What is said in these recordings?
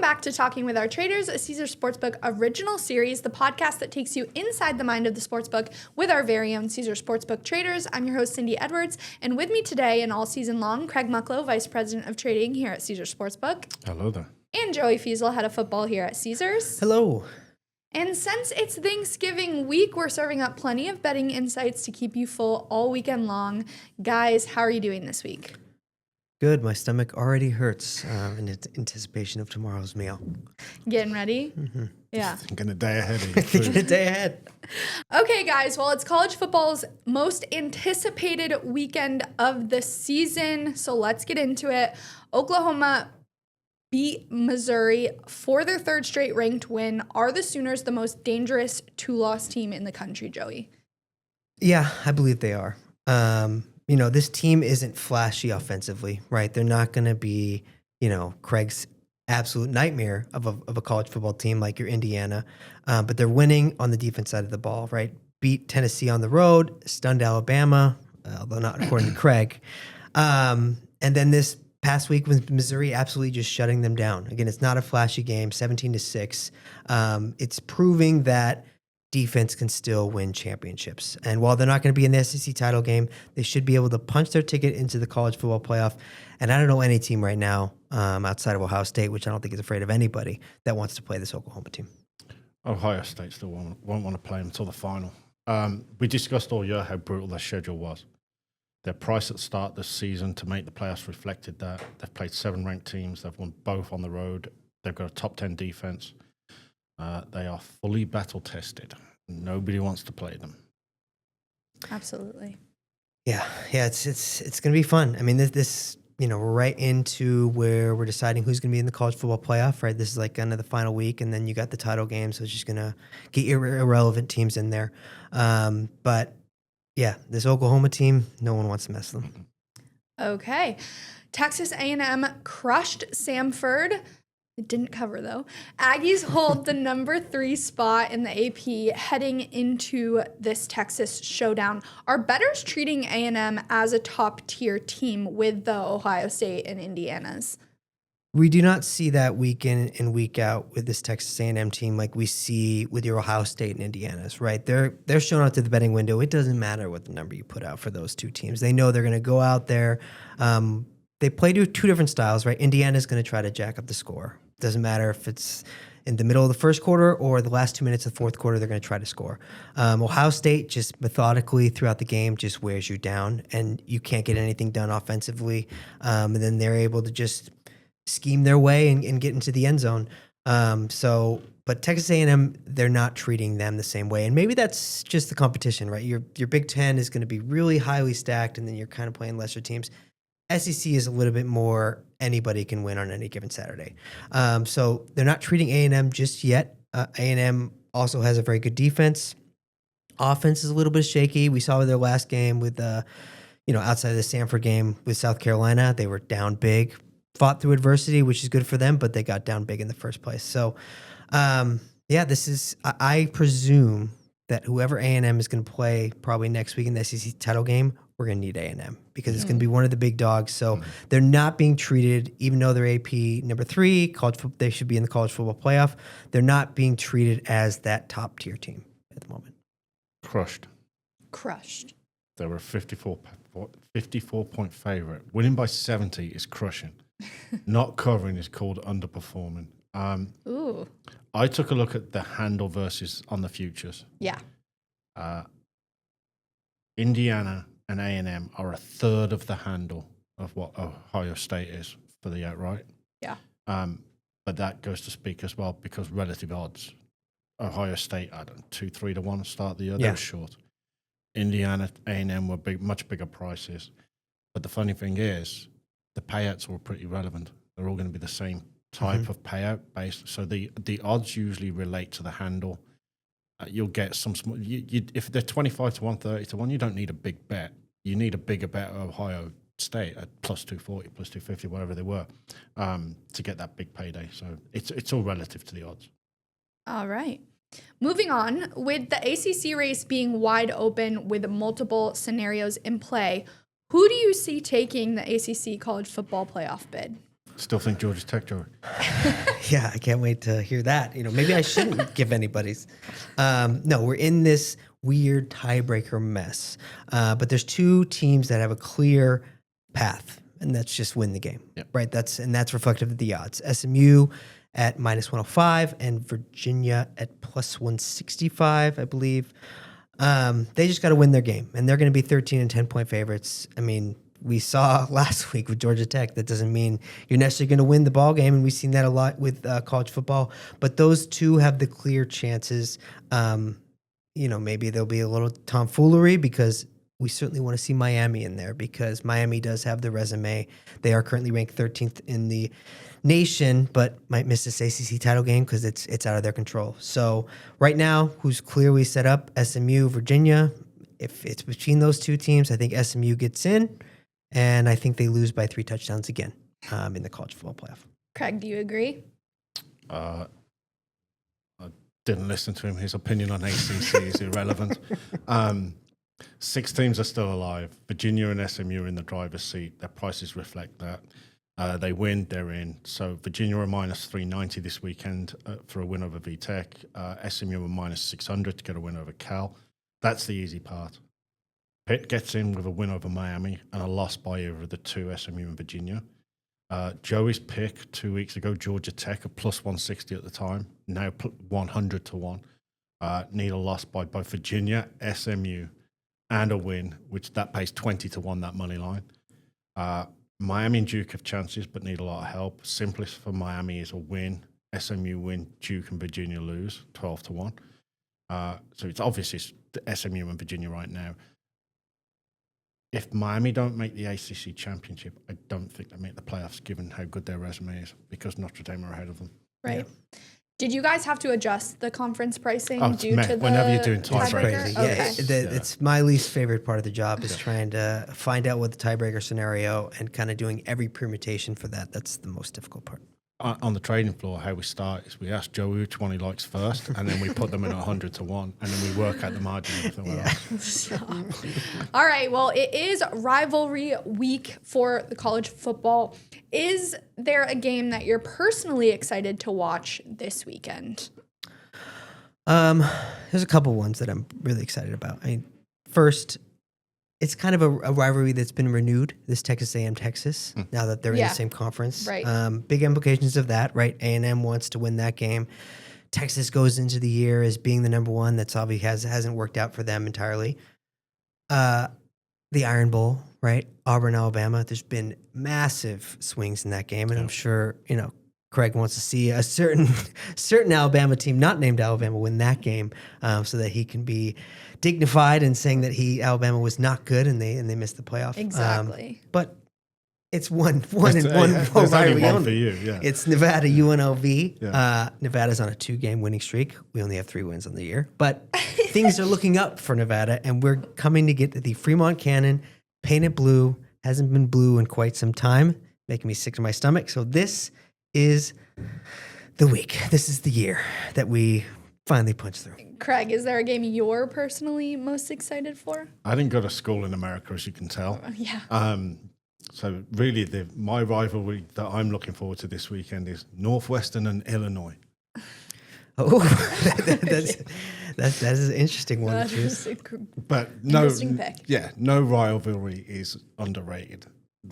back to Talking with Our Traders, a Caesar Sportsbook original series, the podcast that takes you inside the mind of the sportsbook with our very own Caesar Sportsbook traders. I'm your host, Cindi Edwards, and with me today and all season long, Craig Mucklow, Vice President of Trading here at Caesar Sportsbook. Hello there. And Joey Fiesel, Head of Football here at Caesars. Hello. And since it's Thanksgiving week, we're serving up plenty of betting insights to keep you full all weekend long. Guys, how are you doing this week? Good. My stomach already hurts in anticipation of tomorrow's meal. Getting ready? Mm-hmm. Yeah. Thinking a day ahead of you. Thinking a day ahead. Okay, guys. Well, it's college football's most anticipated weekend of the season. So let's get into it. Oklahoma beat Missouri for their third straight ranked win. Are the Sooners the most dangerous two-loss team in the country, Joey? Yeah, I believe they are. This team isn't flashy offensively, right? They're not going to be, Craig's absolute nightmare of a college football team like your Indiana. But they're winning on the defense side of the ball, right? Beat Tennessee on the road, stunned Alabama, although not according to Craig. And then this past week with Missouri absolutely just shutting them down. Again, it's not a flashy game, 17-6. It's proving that defense can still win championships. And while they're not going to be in the SEC title game, they should be able to punch their ticket into the college football playoff. And I don't know any team right now outside of Ohio State, which I don't think is afraid of anybody, that wants to play this Oklahoma team. Ohio State still won't want to play them until the final. We discussed all year how brutal their schedule was. Their price at the start of the season to make the playoffs reflected that. They've played 7 ranked teams. They've won both on the road. They've got a top 10 defense. They are fully battle tested. Nobody wants to play them. Absolutely. Yeah, it's going to be fun. I mean, this we're right into where we're deciding who's going to be in the college football playoff, right? This is like kind of the final week, and then you got the title game, so it's just going to get irrelevant teams in there. But yeah, this Oklahoma team, no one wants to mess with them. Okay. Texas A&M crushed Samford. It didn't cover, though. Aggies hold the number 3 spot in the AP heading into this Texas showdown. Are bettors treating A&M as a top-tier team with the Ohio State and Indianas? We do not see that week in and week out with this Texas A&M team like we see with your Ohio State and Indiana's, right? They're showing up to the betting window. It doesn't matter what the number you put out for those two teams. They know they're going to go out there. They play two different styles, right? Indiana's going to try to jack up the score. Doesn't matter if it's in the middle of the first quarter or the last 2 minutes of the fourth quarter, they're going to try to score. Ohio State just methodically throughout the game just wears you down, and you can't get anything done offensively. And then they're able to just scheme their way and get into the end zone. But Texas A&M, they're not treating them the same way. And maybe that's just the competition, right? Your Big Ten is going to be really highly stacked, and then you're kind of playing lesser teams. SEC is a little bit more anybody can win on any given Saturday. So they're not treating A&M just yet. A&M also has a very good defense. Offense is a little bit shaky. We saw with their last game with, outside of the Samford game with South Carolina, they were down big, fought through adversity, which is good for them, but they got down big in the first place. So, this is, I presume that whoever A&M is going to play probably next week in the SEC title game, we're going to need A&M because it's going to be one of the big dogs. So they're not being treated, even though they're AP number 3, they should be in the college football playoff. They're not being treated as that top tier team at the moment. Crushed. They were a 54-point favorite. Winning by 70 is crushing. Not covering is called underperforming. Ooh. I took a look at the handle versus on the futures. Yeah. Indiana and A&M are a third of the handle of what Ohio State is for the outright. Yeah. But that goes to speak as well because relative odds. Ohio State, 2-3 to 1 start the year. They were short. Indiana, A&M were much bigger prices. But the funny thing is, the payouts were pretty relevant. They're all going to be the same type of payout base. So the odds usually relate to the handle. You'll get some small. If they're 25 to 1, 30 to 1, you don't need a big bet. You need a bigger bet at Ohio State at plus 240, plus 250, whatever they were, to get that big payday. So it's all relative to the odds. All right. Moving on, with the ACC race being wide open with multiple scenarios in play, who do you see taking the ACC college football playoff bid? Still think Georgia Tech, Joey. Yeah, I can't wait to hear that. Maybe I shouldn't give anybody's. No, we're in this weird tiebreaker mess. But there's two teams that have a clear path, and that's just win the game, right? That's reflective of the odds. SMU at -105 and Virginia at +165, I believe. They just got to win their game, and they're going to be 13 and 10-point favorites. I mean, we saw last week with Georgia Tech. That doesn't mean you're necessarily going to win the ball game, and we've seen that a lot with college football. But those two have the clear chances. Maybe there'll be a little tomfoolery because we certainly want to see Miami in there because Miami does have the resume. They are currently ranked 13th in the nation, but might miss this ACC title game because it's out of their control. So right now, who's clearly set up? SMU, Virginia. If it's between those two teams, I think SMU gets in, and I think they lose by 3 touchdowns again in the college football playoff. Craig, do you agree? I didn't listen to him. His opinion on ACC is irrelevant. 6 teams are still alive. Virginia and SMU are in the driver's seat. Their prices reflect that. They win, they're in. So Virginia are -390 this weekend for a win over VTech. SMU are -600 to get a win over Cal. That's the easy part. Pitt gets in with a win over Miami and a loss by either of the two, SMU and Virginia. Joey's pick 2 weeks ago, Georgia Tech, at +160 at the time, now 100 to 1. Need a loss by both Virginia, SMU, and a win, which that pays 20 to 1, that money line. Miami and Duke have chances, but need a lot of help. Simplest for Miami is a win. SMU win, Duke and Virginia lose, 12 to 1. So it's obviously SMU and Virginia right now. If Miami don't make the ACC championship, I don't think they make the playoffs, given how good their resume is, because Notre Dame are ahead of them. Right. Yeah. Did you guys have to adjust the conference pricing due to the whenever you're doing tiebreaker? Crazy. Okay. It's my least favorite part of the job is trying to find out what the tiebreaker scenario and kind of doing every permutation for that. That's the most difficult part. On the trading floor, how we start is we ask Joey which one he likes first, and then we put them in 100 to 1, and then we work out the margin of everything else. All right. Well, it is rivalry week for the college football. Is there a game that you're personally excited to watch this weekend? There's a couple ones that I'm really excited about. I mean, first, it's kind of a rivalry that's been renewed, this Texas A&M Texas, now that they're in the same conference. Right. Big implications of that, right? A&M wants to win that game. Texas goes into the year as being the number one. That's obviously hasn't worked out for them entirely. The Iron Bowl, right? Auburn, Alabama. There's been massive swings in that game, and I'm sure, Craig wants to see a certain Alabama team, not named Alabama, win that game, so that he can be dignified in saying that Alabama was not good and they missed the playoff. Exactly. But it's one rivalry one for you. Yeah. It's Nevada UNLV. Yeah. Nevada's on a 2-game winning streak. We only have 3 wins on the year, but things are looking up for Nevada, and we're coming to get the Fremont Cannon painted blue. Hasn't been blue in quite some time, making me sick to my stomach. So this is the week. This is the year that we finally punch through. Craig, is there a game you're personally most excited for? I didn't go to school in America, as you can tell. Yeah. So really, my rivalry that I'm looking forward to this weekend is Northwestern and Illinois. Oh, that is an interesting one to choose. But no, interesting pick. No rivalry is underrated.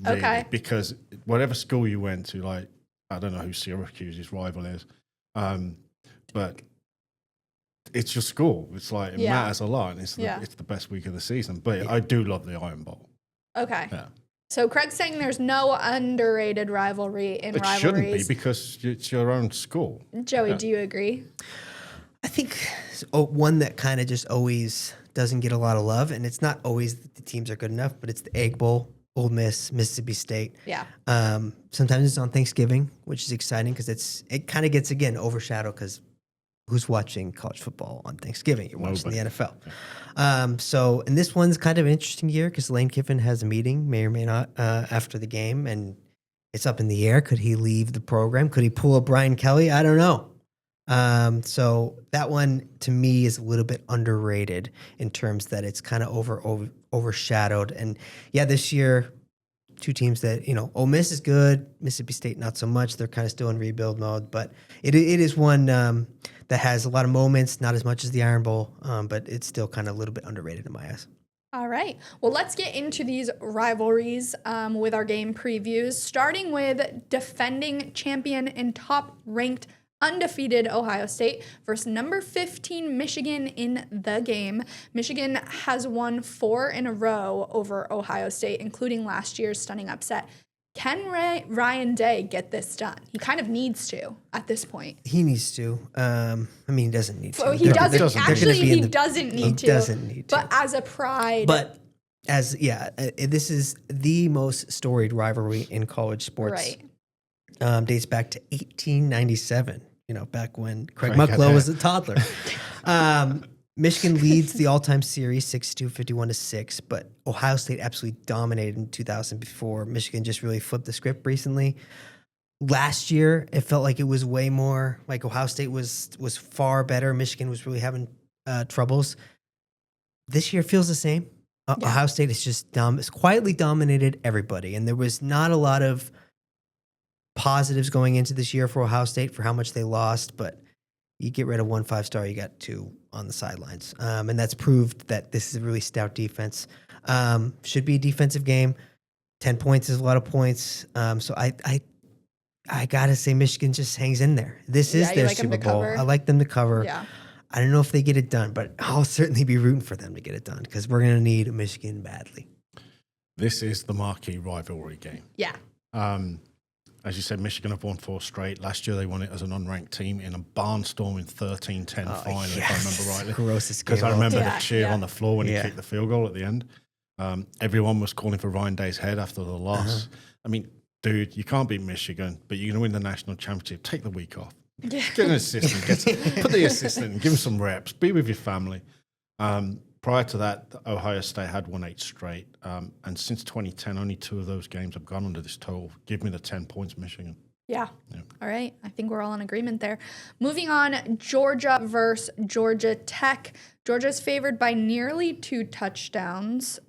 Really, okay. Because whatever school you went to, like, I don't know who Syracuse's rival is, but it's your school. It's like it matters a lot, and it's the best week of the season. But I do love the Iron Bowl. Okay. Yeah. So Craig's saying there's no underrated rivalry in rivalries. It shouldn't be because it's your own school. Joey, do you agree? I think one that kind of just always doesn't get a lot of love, and it's not always that the teams are good enough, but it's the Egg Bowl. Ole Miss, Mississippi State. Yeah. Sometimes it's on Thanksgiving, which is exciting because it kind of gets, again, overshadowed because who's watching college football on Thanksgiving? You're watching the NFL. So, and this one's kind of an interesting year because Lane Kiffin has a meeting, may or may not, after the game, and it's up in the air. Could he leave the program? Could he pull a Brian Kelly? I don't know. So that one, to me, is a little bit underrated in terms that it's kind of overshadowed. And yeah, this year, Two teams that, Ole Miss is good. Mississippi State, not so much. They're kind of still in rebuild mode. But it is one that has a lot of moments, not as much as the Iron Bowl, but it's still kind of a little bit underrated in my eyes. All right. Well, let's get into these rivalries with our game previews, starting with defending champion and top-ranked undefeated Ohio State versus number 15 Michigan in the game. Michigan has won 4 in a row over Ohio State, including last year's stunning upset. Can Ryan Day get this done? He kind of needs to at this point. He needs to. He doesn't need to. Well, he doesn't. Actually, he doesn't need to. He doesn't need to. But as a pride. But this is the most storied rivalry in college sports. Right. Dates back to 1897. Back when Craig Mucklow was a toddler. Michigan leads the all-time series 62, 51-6, but Ohio State absolutely dominated in 2000 before Michigan just really flipped the script recently. Last year, it felt like it was way more like Ohio State was far better. Michigan was really having troubles. This year feels the same. Ohio State is just it's quietly dominated everybody, and there was not a lot of positives going into this year for Ohio State for how much they lost, but you get rid of 1 5-star, you got 2 on the sidelines. And that's proved that this is a really stout defense. Should be a defensive game. 10 points is a lot of points. So I got to say Michigan just hangs in there. This is their Super Bowl. I like them to cover. Yeah. I don't know if they get it done, but I'll certainly be rooting for them to get it done because we're going to need Michigan badly. This is the marquee rivalry game. Yeah. As you said, Michigan have won 4 straight. Last year, they won it as an unranked team in a barnstorming 13-10 final, if I remember rightly. Grossest game. Because I remember the cheer on the floor when he kicked the field goal at the end. Everyone was calling for Ryan Day's head after the loss. I mean, dude, you can't beat Michigan, but you're going to win the national championship. Take the week off. Yeah. Get an assistant. Put the assistant in. Give him some reps. Be with your family. Prior to that, Ohio State had won 8 straight. And since 2010, only 2 of those games have gone under this total. Give me the 10 points, Michigan. Yeah. All right. I think we're all in agreement there. Moving on, Georgia versus Georgia Tech. Georgia's favored by nearly 2 touchdowns.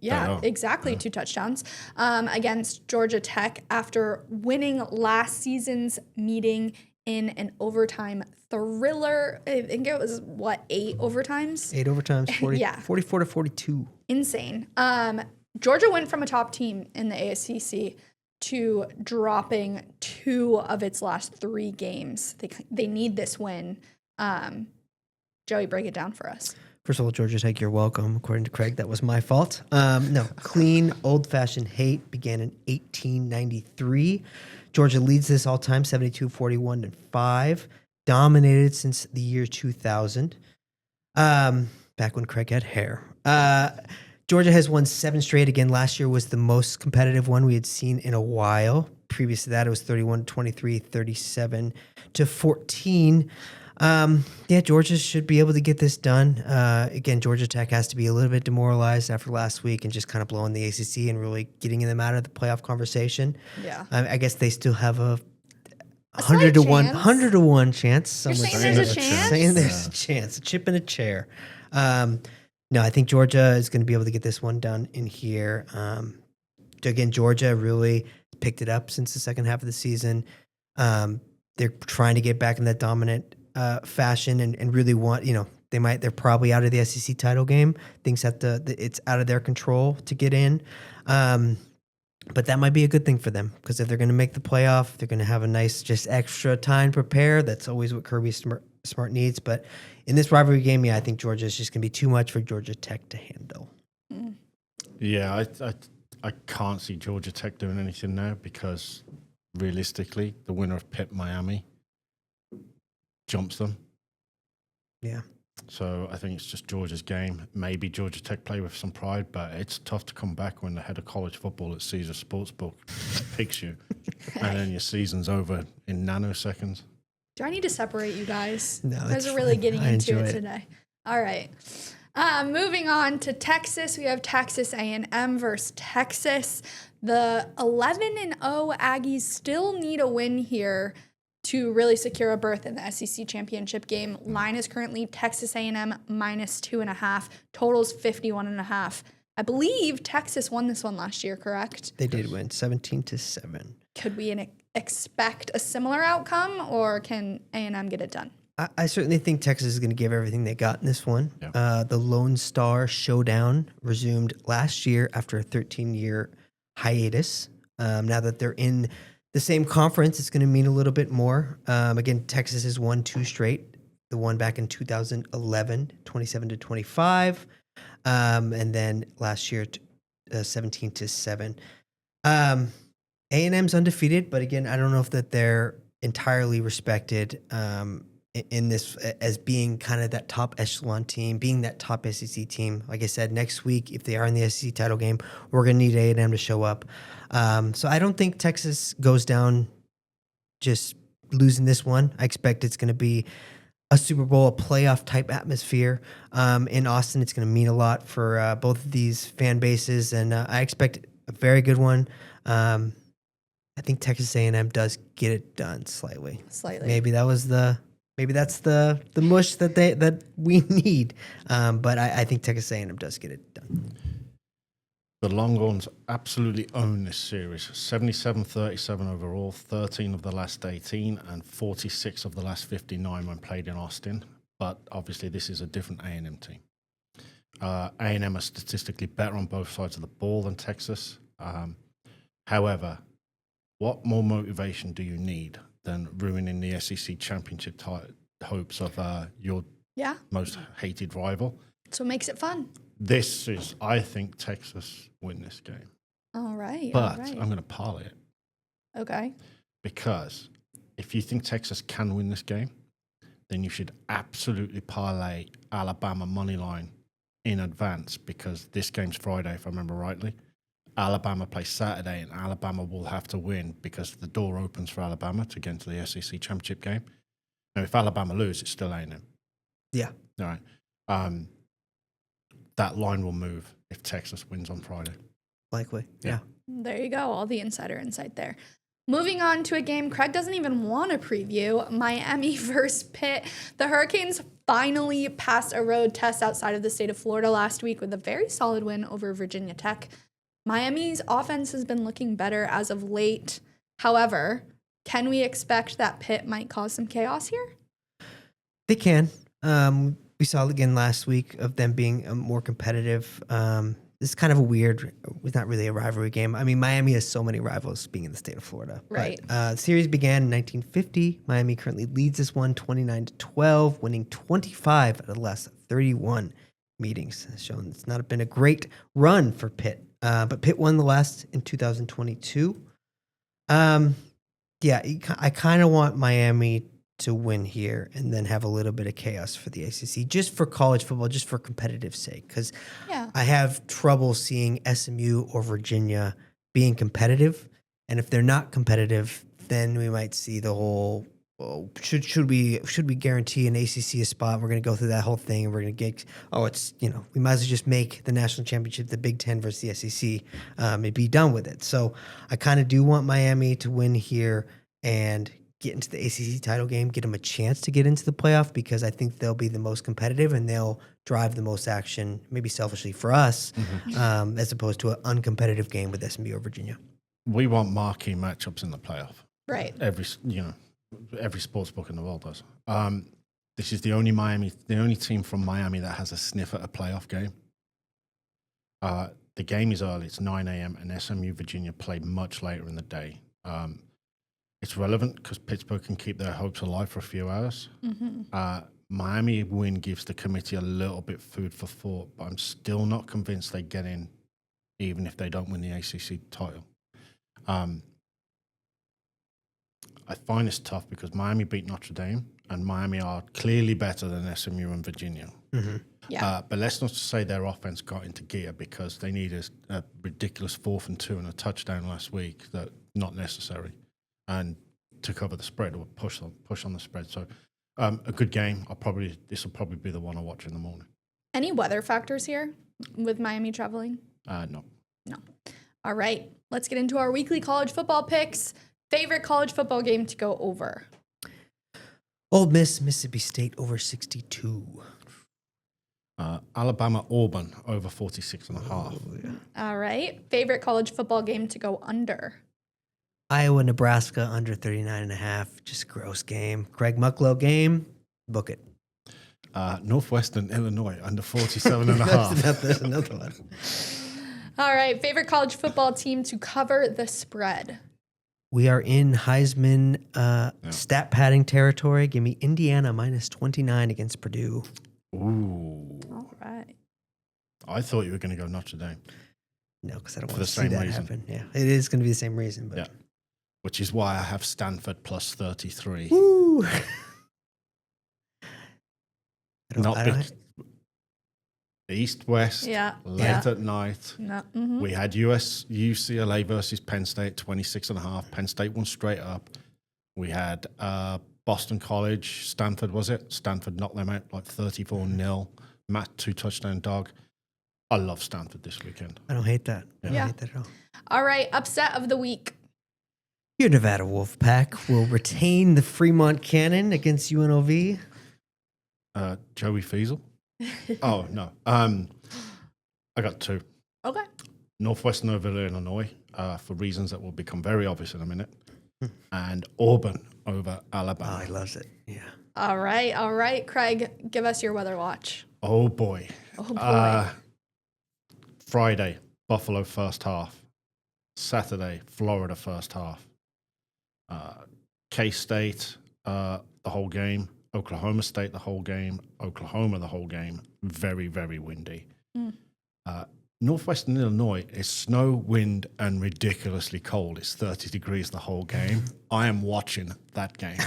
Exactly 2 touchdowns against Georgia Tech after winning last season's meeting in an overtime thriller. I think it was, 8 overtimes? 8 overtimes, 44-42. Insane. Georgia went from a top team in the ASCC to dropping 2 of its last 3 games. They need this win. Joey, break it down for us. First of all, Georgia Tech, you're welcome. According to Craig, that was my fault. No, clean, old-fashioned hate began in 1893. Georgia leads this all-time 72-41-5. Dominated since the year 2000. Back when Craig had hair. Georgia has won 7 straight. Again, last year was the most competitive one we had seen in a while. Previous to that, it was 31-23, 37-14. Georgia should be able to get this done. Again, Georgia Tech has to be a little bit demoralized after last week and just kind of blowing the ACC and really getting them out of the playoff conversation. Yeah. I guess they still have a 100 to 1 chance. You're saying there's a chance? Saying there's a chance. A chip in a chair. No, I think Georgia is going to be able to get this one done in here. Again, Georgia really picked it up since the second half of the season. They're trying to get back in that dominant fashion and really want, they're probably out of the SEC title game. Things it's out of their control to get in. But that might be a good thing for them because if they're going to make the playoff, they're going to have a nice, just extra time to prepare. That's always what Kirby Smart needs. But in this rivalry game, I think Georgia is just going to be too much for Georgia Tech to handle. Yeah, I can't see Georgia Tech doing anything now because realistically, the winner of Pitt Miami jumps them. Yeah. So I think it's just Georgia's game. Maybe Georgia Tech play with some pride, but it's tough to come back when the head of college football at Caesar Sportsbook picks you, and then your season's over in nanoseconds. Do I need to separate you guys? No, you guys are really getting into it today. All right. Moving on to Texas, we have Texas A&M versus Texas. The 11-0 Aggies still need a win here to really secure a berth in the SEC championship game. Line is currently Texas A&M -2.5. Totals 51.5. I believe Texas won this one last year, correct? They did win 17-7. Could we expect a similar outcome, or can A&M get it done? I certainly think Texas is going to give everything they got in this one. Yeah. The Lone Star Showdown resumed last year after a 13-year hiatus. Now that they're in the same conference, it's going to mean a little bit more. Again, Texas has won 2 straight. The one back in 2011, 27-25. And then last year, 17-7. A&M's undefeated, but again, I don't know if that they're entirely respected in this as being kind of that top echelon team, being that top SEC team. Like I said, next week, if they are in the SEC title game, we're going to need A&M to show up. So I don't think Texas goes down just losing this one. I expect it's going to be a Super Bowl, a playoff type atmosphere in Austin. It's going to mean a lot for both of these fan bases, and I expect a very good one. I think Texas A&M does get it done slightly. Maybe that's the mush that we need. But I think Texas A&M does get it done. The Longhorns absolutely own this series. 77-37 overall, 13 of the last 18 and 46 of the last 59 when played in Austin. But obviously this is a different A&M team. A&M are statistically better on both sides of the ball than Texas. However, what more motivation do you need than ruining the SEC championship hopes of your most hated rival? So it makes it fun. This is, I think Texas win this game. All right. But I'm going to parlay it. Okay. Because if you think Texas can win this game, then you should absolutely parlay Alabama money line in advance, because this game's Friday, if I remember rightly. Alabama plays Saturday, and Alabama will have to win because the door opens for Alabama to get into the SEC championship game. Now, if Alabama lose, it's still A&M. Yeah. All right. That line will move if Texas wins on Friday. Likely. Yeah. There you go. All the insider insight there. Moving on to a game Craig doesn't even want to preview, Miami versus Pitt. The Hurricanes finally passed a road test outside of the state of Florida last week with a very solid win over Virginia Tech. Miami's offense has been looking better as of late. However, can we expect that Pitt might cause some chaos here? They can. We saw again last week of them being more competitive. This is kind of a weird, it's not really a rivalry game. I mean, Miami has so many rivals being in the state of Florida. Right. But, the series began in 1950. Miami currently leads this one 29-12, winning 25 out of the last 31 meetings. Showing it's not been a great run for Pitt. But Pitt won the last in 2022. I kind of want Miami to win here and then have a little bit of chaos for the ACC, just for college football, just for competitive sake. Because I have trouble seeing SMU or Virginia being competitive. And if they're not competitive, then we might see the whole, should we guarantee an ACC a spot? We're going to go through that whole thing, and we're going to get, we might as well just make the national championship the Big Ten versus the SEC and be done with it. So I kind of do want Miami to win here and get into the ACC title game, get them a chance to get into the playoff, because I think they'll be the most competitive and they'll drive the most action, maybe selfishly for us, as opposed to an uncompetitive game with SMU or Virginia. We want marquee matchups in the playoff. Right. Every sports book in the world does. This is the only team from Miami that has a sniff at a playoff game. The game is early. It's 9 a.m. and SMU Virginia play much later in the day. It's relevant because Pittsburgh can keep their hopes alive for a few hours. Miami win gives the committee a little bit food for thought, but I'm still not convinced they get in, even if they don't win the ACC title. I find this tough because Miami beat Notre Dame, and Miami are clearly better than SMU and Virginia. But let's not say their offense got into gear because they needed a ridiculous 4th and 2 and a touchdown last week that not necessary, and to cover the spread or push on the spread. So a good game. This will probably be the one I watch in the morning. Any weather factors here with Miami traveling? No. All right, let's get into our weekly college football picks. Favorite college football game to go over? Ole Miss, Mississippi State over 62. Alabama Auburn over 46.5. All right. Favorite college football game to go under? Iowa, Nebraska under 39.5. Just gross game. Craig Mucklow game. Book it. Northwestern Illinois under 47.5. There's another one. All right. Favorite college football team to cover the spread? We are in Heisman stat padding territory. Give me Indiana minus 29 against Purdue. Ooh. All right. I thought you were going to go Notre Dame. No, because I don't For want the to see same that reason. happen. Yeah, it is going to be the same reason. But Yeah. Which is why I have Stanford plus 33. Woo. Not big. East West. Yeah. Late at night. No. Mm-hmm. We had UCLA versus Penn State 26.5. Penn State won straight up. We had Boston College, Stanford, was it? Stanford knocked them out like 34-0. Matt 2-touchdown dog. I love Stanford this weekend. I don't hate that. I Yeah. don't hate that at all. All right. Upset of the week. Your Nevada Wolfpack will retain the Fremont Cannon against UNLV. Joey Feasel? Oh, no. I got 2. Okay. Northwestern over Illinois, for reasons that will become very obvious in a minute. And Auburn over Oh, Alabama. he loves it. Yeah. All right. All right. Craig, give us your weather watch. Oh, boy. Oh, boy. Friday, Buffalo first half. Saturday, Florida first half. K-State, the whole game. Oklahoma State, the whole game. Oklahoma, the whole game. Very, very windy. Northwestern Illinois is snow, wind, and ridiculously cold. It's 30 degrees the whole game. I am watching that game.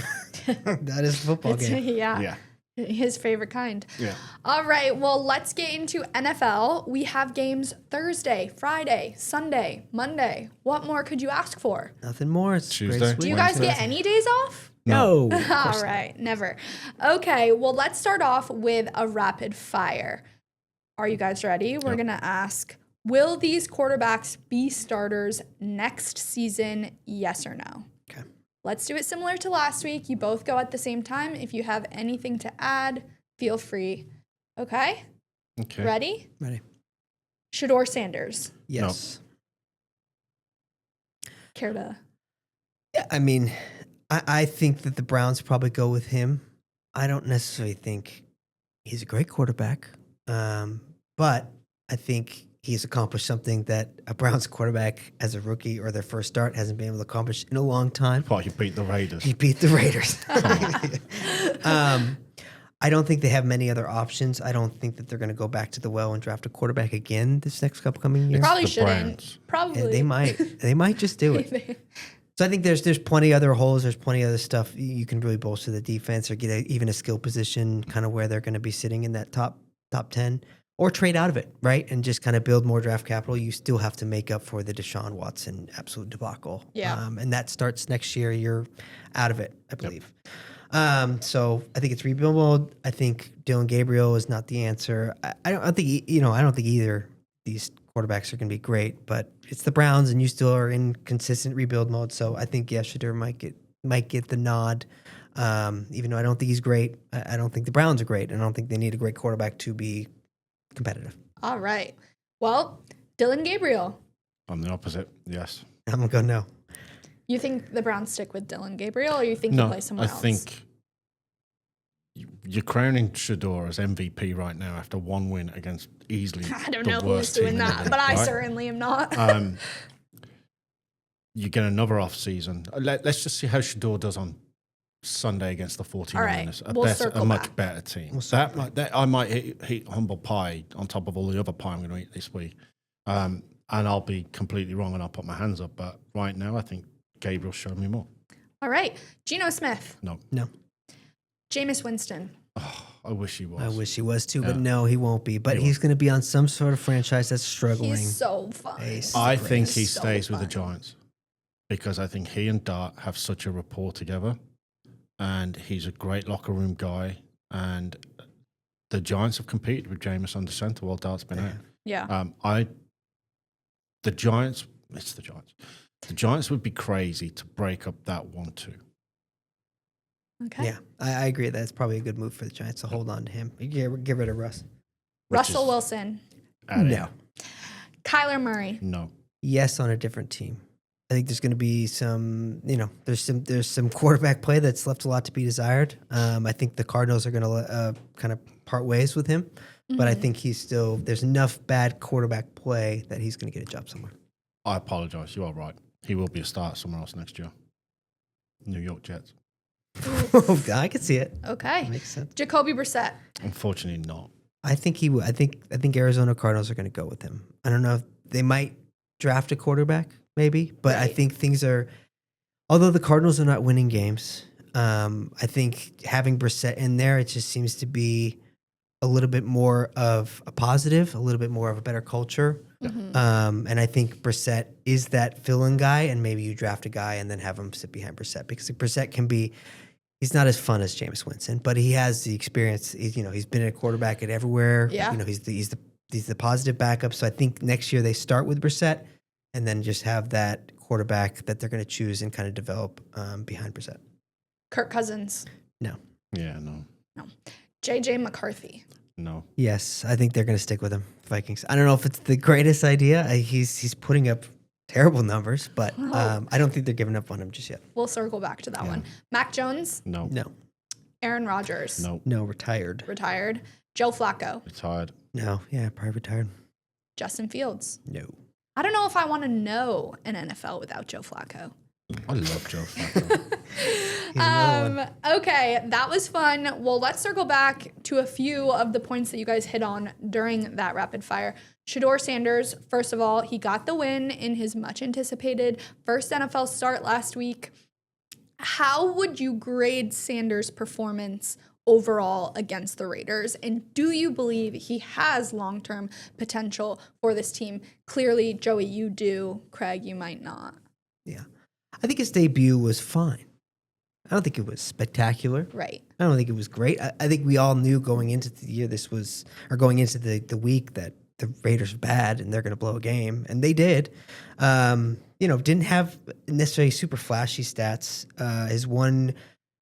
That is a football game. Yeah. His favorite kind. Yeah. All right. Well, let's get into NFL. We have games Thursday, Friday, Sunday, Monday. What more could you ask for? Nothing more. It's a great Tuesday. week. Do you guys get any days off? No. All right. Never. Okay. Well, let's start off with a rapid fire. Are you guys ready? We're going to ask, will these quarterbacks be starters next season? Yes or no? Okay. Let's do it similar to last week. You both go at the same time. If you have anything to add, feel free. Okay? Okay. Ready? Ready. Shador Sanders. Yes. Care to? Yeah, I mean, I think that the Browns probably go with him. I don't necessarily think he's a great quarterback, but I think he's accomplished something that a Browns quarterback as a rookie or their first start hasn't been able to accomplish in a long time. Well, you beat the Raiders. He beat the Raiders. I don't think they have many other options. I don't think that they're going to go back to the well and draft a quarterback again this next upcoming year. Probably the shouldn't. Browns. Probably. Yeah, they might. They might just do it. So I think there's plenty other holes. There's plenty other stuff you can really bolster the defense or get even a skill position, kind of where they're going to be sitting in that top 10, or trade out of it, right, and just kind of build more draft capital. You still have to make up for the Deshaun Watson absolute debacle. Yeah. And that starts next year. You're out of it, I believe. So I think it's rebuild mode. I think Dylan Gabriel is not the answer. I don't think either these quarterbacks are going to be great, but it's the Browns, and you still are in consistent rebuild mode. So I think Shador might get the nod. Even though I don't think he's great, I don't think the Browns are great. I don't think they need a great quarterback to be competitive. All right. Well, Dylan Gabriel. I'm the opposite. Yes. I'm gonna go no. You think the Browns stick with Dylan Gabriel, or you think he plays somewhere else? I think you're crowning Shador as MVP right now after one win against easily I don't the know who's worst team doing in the that, league, but I right? certainly am not. You get another off season. Let's just see how Shador does on Sunday against the 49ers. All right, we'll circle a much back. better team. I might eat humble pie on top of all the other pie I'm going to eat this week. And I'll be completely wrong and I'll put my hands up. But right now, I think Gabriel showed me more. All right. Geno Smith. No. Jameis Winston. Oh, I wish he was. I wish he was too, but no, he won't be. But he's going to be on some sort of franchise that's struggling. He's so fun. I think he so stays with the fun. Giants because I think he and Dart have such a rapport together, and he's a great locker room guy. And the Giants have competed with Jameis under center while Dart's been out. Yeah. The Giants. It's the Giants. The Giants would be crazy to break up that 1-2. Okay. Yeah, I agree. That's probably a good move for the Giants to hold on to him. Get rid of Russ. Russell Wilson. No. Kyler Murray. No. Yes, on a different team. I think there's going to be some, there's some quarterback play that's left a lot to be desired. I think the Cardinals are going to kind of part ways with him, but I think there's enough bad quarterback play that he's going to get a job somewhere. I apologize. You are right. He will be a starter somewhere else next year. New York Jets. I could see it. Okay. Makes sense. Jacoby Brissett. Unfortunately, not. I think he would. I think Arizona Cardinals are going to go with him. I don't know if they might draft a quarterback, maybe, but I think things are. Although the Cardinals are not winning games, I think having Brissett in there, it just seems to be a little bit more of a positive, a little bit more of a better culture. And I think Brissett is that fill-in guy, and maybe you draft a guy and then have him sit behind Brissett, because Brissett can be. He's not as fun as Jameis Winston, but he has the experience. He's been a quarterback at everywhere. Yeah. He's the positive backup. So I think next year they start with Brissett, and then just have that quarterback that they're going to choose and kind of develop behind Brissett. Kirk Cousins. No. Yeah, no. No. J.J. McCarthy. No. Yes, I think they're going to stick with him. Vikings. I don't know if it's the greatest idea. He's putting up terrible numbers, but I don't think they're giving up on him just yet. We'll circle back to that one. Mac Jones. No. No. Aaron Rodgers. No, retired. Retired. Joe Flacco. Retired. No, yeah, probably retired. Justin Fields. No. I don't know if I want to know an NFL without Joe Flacco. I love Joe Flacco. He's another one. Okay, that was fun. Well, let's circle back to a few of the points that you guys hit on during that rapid fire. Shedeur Sanders, first of all, he got the win in his much anticipated first NFL start last week. How would you grade Sanders' performance overall against the Raiders? And do you believe he has long-term potential for this team? Clearly, Joey, you do. Craig, you might not. Yeah. I think his debut was fine. I don't think it was spectacular. Right. I don't think it was great. I think we all knew going into the year going into the week that the Raiders are bad and they're going to blow a game, and they did. Didn't have necessarily super flashy stats. His one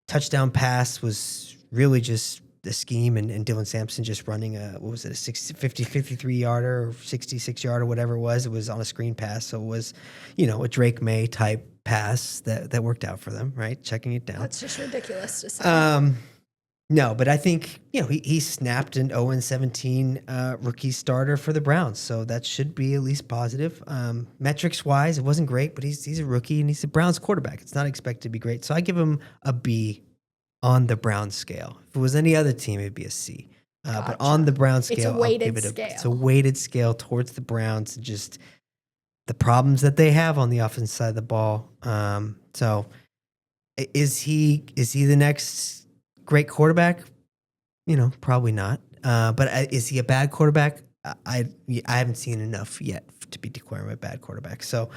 touchdown pass was really just the scheme and Dylan Sampson just running a 53-yarder or 66-yarder, whatever it was. It was on a screen pass, so it was, a Drake May type pass that worked out for them, right? Checking it down. That's just ridiculous to say. No, but I think, he snapped an 0-17 rookie starter for the Browns, so that should be at least positive. Metrics-wise, it wasn't great, but he's a rookie, and he's a Browns quarterback. It's not expected to be great, so I give him a B on the Browns scale. If it was any other team, it'd be a C. But on the Browns scale, It's a weighted scale. It's a weighted scale towards the Browns, just the problems that they have on the offensive side of the ball. So is he the next great quarterback? Probably not. But is he a bad quarterback? I haven't seen enough yet to be declaring him a bad quarterback. So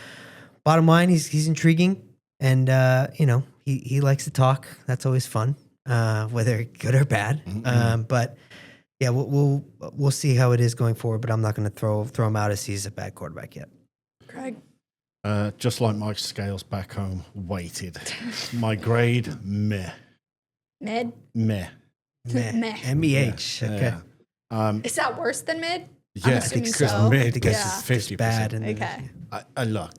bottom line, he's intriguing, and he likes to talk. That's always fun, whether good or bad. But yeah, we'll see how it is going forward. But I'm not going to throw him out as he's a bad quarterback yet. Craig. Just like my scales back home, weighted. My grade, meh. Mid? Meh. Meh. MEH. Okay. Yeah. Is that worse than mid? Yeah, I assuming think because so. mid because is it's 50%. bad. And Okay. Look,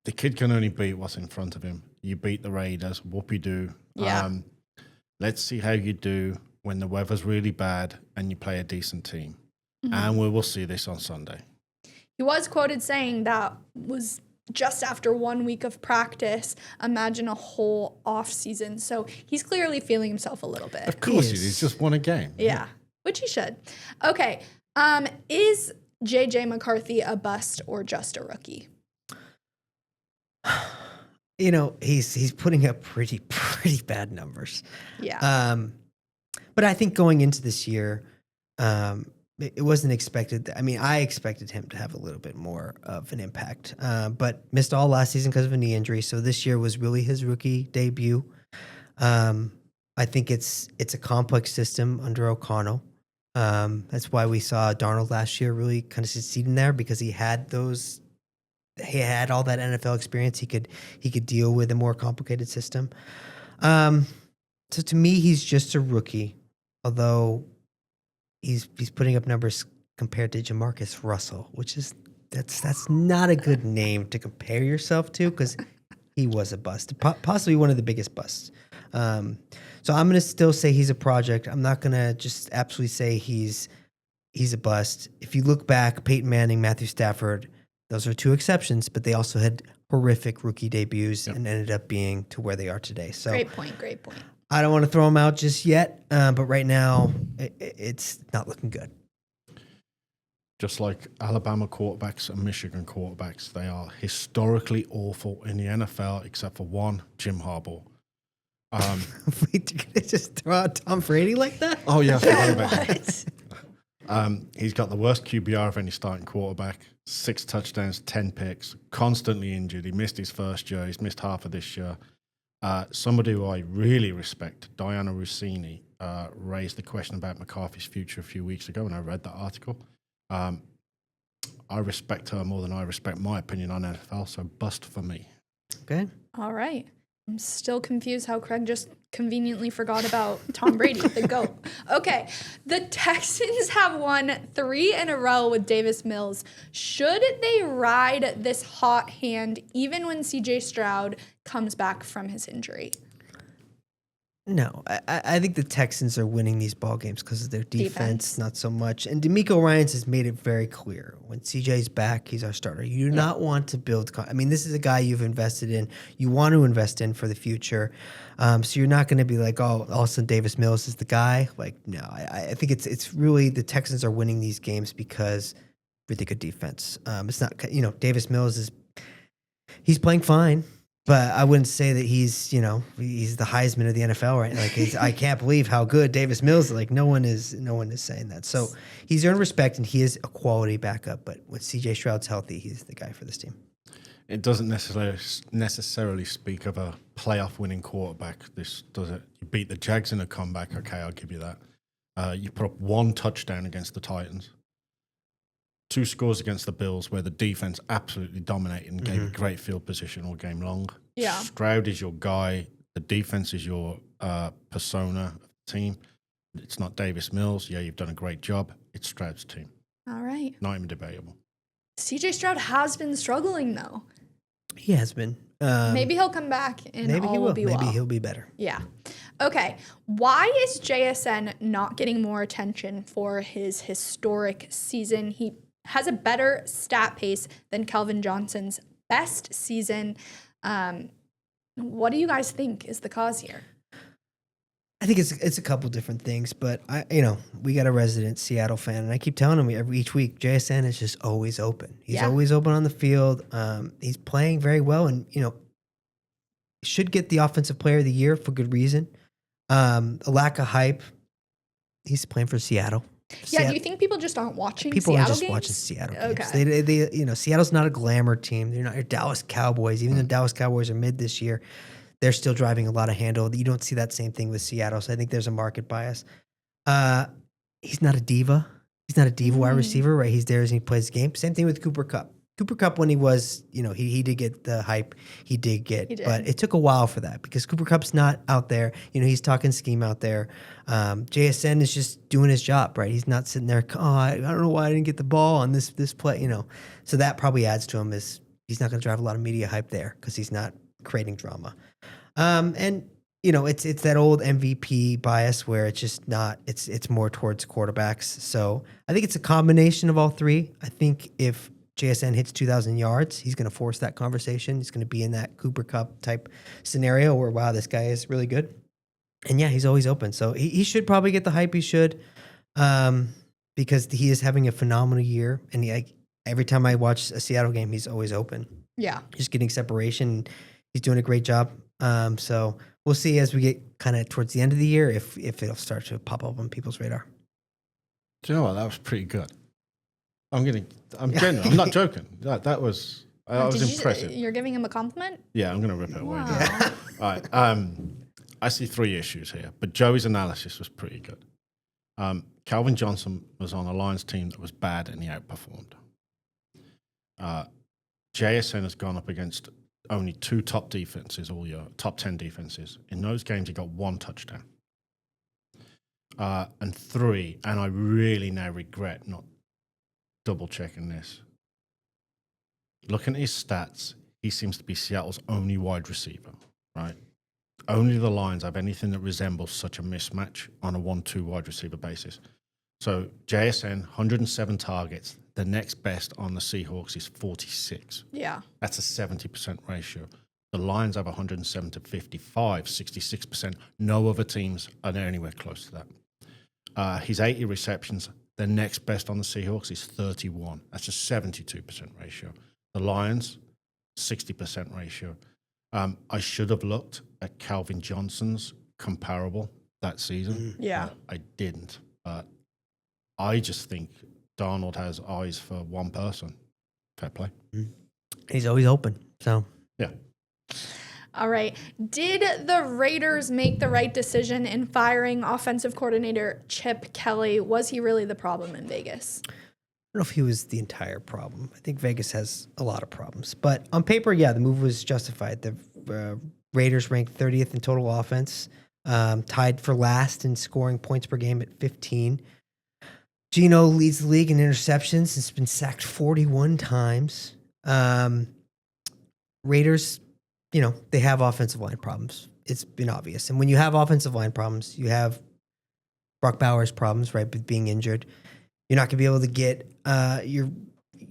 the kid can only beat what's in front of him. You beat the Raiders, whoopie-doo. Yeah. Let's see how you do when the weather's really bad and you play a decent team. And we will see this on Sunday. He was quoted saying that was just after 1 week of practice. Imagine a whole off season. So he's clearly feeling himself a little bit. Of course He he is. He's just won a game. Yeah, which he should. Okay. Is J.J. McCarthy a bust or just a rookie? He's putting up pretty bad numbers. Yeah. But I think going into this year, it wasn't expected. I mean, I expected him to have a little bit more of an impact, but missed all last season because of a knee injury. So this year was really his rookie debut. I think it's a complex system under O'Connell. That's why we saw Darnold last year really kind of succeed in there, because he had all that NFL experience. He could deal with a more complicated system. So to me, he's just a rookie, although he's putting up numbers compared to Jamarcus Russell, which is that's not a good name to compare yourself to because he was a bust, possibly one of the biggest busts. So I'm going to still say he's a project. I'm not going to just absolutely say he's a bust. If you look back, Peyton Manning, Matthew Stafford, those are two exceptions, but they also had horrific rookie debuts and ended up being to where they are today. So Great point. I don't want to throw them out just yet, but right now it's not looking good. Just like Alabama quarterbacks and Michigan quarterbacks, they are historically awful in the NFL, except for one, Jim Harbaugh. Wait, you're gonna just throw out Tom Brady like that? Oh yeah, I forgot about it. He's got the worst QBR of any starting quarterback. 6 touchdowns, 10 picks, constantly injured. He missed his first year. He's missed half of this year. Somebody who I really respect, Diana Rossini, raised the question about McCarthy's future a few weeks ago, and I read that article. I respect her more than I respect my opinion on NFL, so bust for me. Okay. All right. I'm still confused how Craig just conveniently forgot about Tom Brady, the GOAT. Okay. The Texans have won 3 in a row with Davis Mills. Should they ride this hot hand even when CJ Stroud comes back from his injury? No, I think the Texans are winning these ball games because of their defense, not so much. And DeMeco Ryans has made it very clear. When CJ's back, he's our starter. You do not want to build – I mean, this is a guy you've invested in. You want to invest in for the future. So you're not going to be like, oh, all of a sudden Davis Mills is the guy. Like, no, I think it's really the Texans are winning these games because really good defense. It's not – Davis Mills he's playing fine. But I wouldn't say that he's the Heisman of the NFL, right? Like I can't believe how good Davis Mills is. Like no one is saying that. So he's earned respect and he is a quality backup. But when CJ Stroud's healthy, he's the guy for this team. It doesn't necessarily speak of a playoff winning quarterback. This does it. You beat the Jags in a comeback. Okay, I'll give you that. You put up 1 touchdown against the Titans. 2 scores against the Bills where the defense absolutely dominated and gave a great field position all game long. Yeah. Stroud is your guy. The defense is your persona of the team. It's not Davis Mills. Yeah, you've done a great job. It's Stroud's team. All right. Not even debatable. CJ Stroud has been struggling, though. He has been. Maybe he'll come back and maybe all he will be well. Maybe he'll be better. Yeah. Okay. Why is JSN not getting more attention for his historic season? He has a better stat pace than Calvin Johnson's best season. What do you guys think is the cause here? I think it's a couple different things, but we got a resident Seattle fan, and I keep telling him each week, JSN is just always open. He's always open on the field. He's playing very well, and should get the Offensive Player of the Year for good reason. A lack of hype. He's playing for Seattle. Yeah, do you think people just aren't watching People Seattle are just games? watching Seattle games. Okay. They Seattle's not a glamour team. They're not your Dallas Cowboys. Even though Dallas Cowboys are mid this year, they're still driving a lot of handle. You don't see that same thing with Seattle, so I think there's a market bias. He's not a diva. He's not a diva wide receiver, right? He's there as he plays the game. Same thing with Cooper Kupp. Cooper Kupp, when he was, he did get the hype. He did. But it took a while for that because Cooper Kupp's not out there. He's talking scheme out there. JSN is just doing his job, right? He's not sitting there, I don't know why I didn't get the ball on this play, So that probably adds to him is he's not going to drive a lot of media hype there because he's not creating drama. It's that old MVP bias where it's just not, it's more towards quarterbacks. So I think it's a combination of all three. I think if JSN hits 2,000 yards, he's going to force that conversation. He's going to be in that Cooper Kupp type scenario where, wow, this guy is really good. And yeah, he's always open. So he should probably get the hype he should because he is having a phenomenal year. And every time I watch a Seattle game, he's always open. Yeah. Just getting separation. He's doing a great job. So we'll see as we get kind of towards the end of the year if it'll start to pop up on people's radar. Do you know what? That was pretty good. I'm genuine. I'm not joking. That was impressive. You're giving him a compliment? Yeah, I'm going to rip it away. Wow. All right. I see 3 issues here, but Joey's analysis was pretty good. Calvin Johnson was on a Lions team that was bad and he outperformed. JSN has gone up against only 2 top defenses all year, top 10 defenses. In those games, he got 1 touchdown. And 3, and I really now regret not double checking this. Looking at his stats, he seems to be Seattle's only wide receiver, right? Only the Lions have anything that resembles such a mismatch on a 1-2 wide receiver basis. So JSN, 107 targets. The next best on the Seahawks is 46. Yeah. That's a 70% ratio. The Lions have 107 to 55, 66%. No other teams are anywhere close to that. His 80 receptions. The next best on the Seahawks is 31. That's a 72% ratio. The Lions, 60% ratio. I should have looked at Calvin Johnson's comparable that season. Yeah. I didn't. But I just think Darnold has eyes for one person. Fair play. He's always open. So Yeah. All right. Did the Raiders make the right decision in firing offensive coordinator Chip Kelly? Was he really the problem in Vegas? I don't know if he was the entire problem. I think Vegas has a lot of problems. But on paper, yeah, the move was justified. The Raiders ranked 30th in total offense, tied for last in scoring points per game at 15. Geno leads the league in interceptions. It's been sacked 41 times. Raiders, they have offensive line problems. It's been obvious. And when you have offensive line problems, you have Brock Bowers problems, right, with being injured. You're not going to be able to get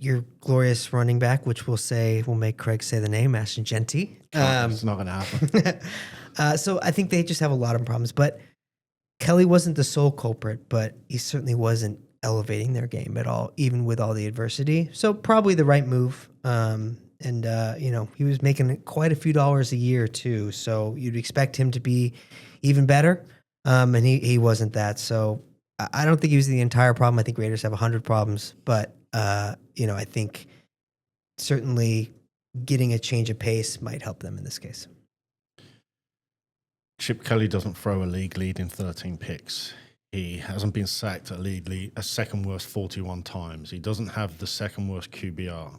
your glorious running back, which we'll make Craig say the name, Ashton Genty. It's not going to happen. So I think they just have a lot of problems. But Kelly wasn't the sole culprit, but he certainly wasn't elevating their game at all, even with all the adversity. So probably the right move. He was making quite a few dollars a year too. So you'd expect him to be even better. And he wasn't that. So I don't think he was the entire problem. I think Raiders have 100 problems, but I think certainly getting a change of pace might help them in this case. Chip Kelly doesn't throw a league lead in 13 picks. He hasn't been sacked a second worst 41 times. He doesn't have the second worst QBR.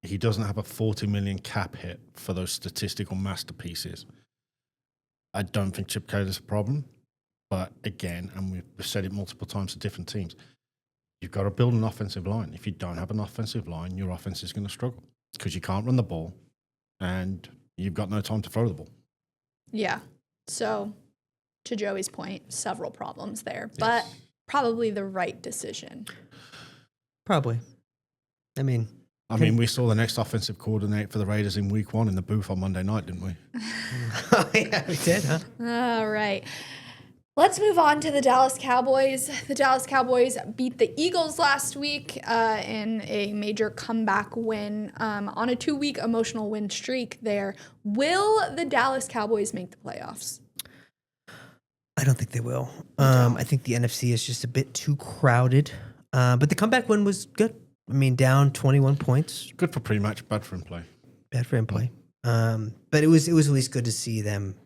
He doesn't have a $40 million cap hit for those statistical masterpieces. I don't think Chip Kelly's a problem. But again, and we've said it multiple times to different teams, you've got to build an offensive line. If you don't have an offensive line, your offense is going to struggle because you can't run the ball and you've got no time to throw the ball. Yeah. So, to Joey's point, several problems there, but probably the right decision. Probably. I mean, we saw the next offensive coordinator for the Raiders in week 1 in the booth on Monday night, didn't we? Oh, yeah, we did, huh? All right. Let's move on to the Dallas Cowboys. The Dallas Cowboys beat the Eagles last week in a major comeback win on a 2-week emotional win streak there. Will the Dallas Cowboys make the playoffs? I don't think they will. I think the NFC is just a bit too crowded. But the comeback win was good. Down 21 points. Good for pre-match, bad for in play. Bad for in play. But it was at least good to see them.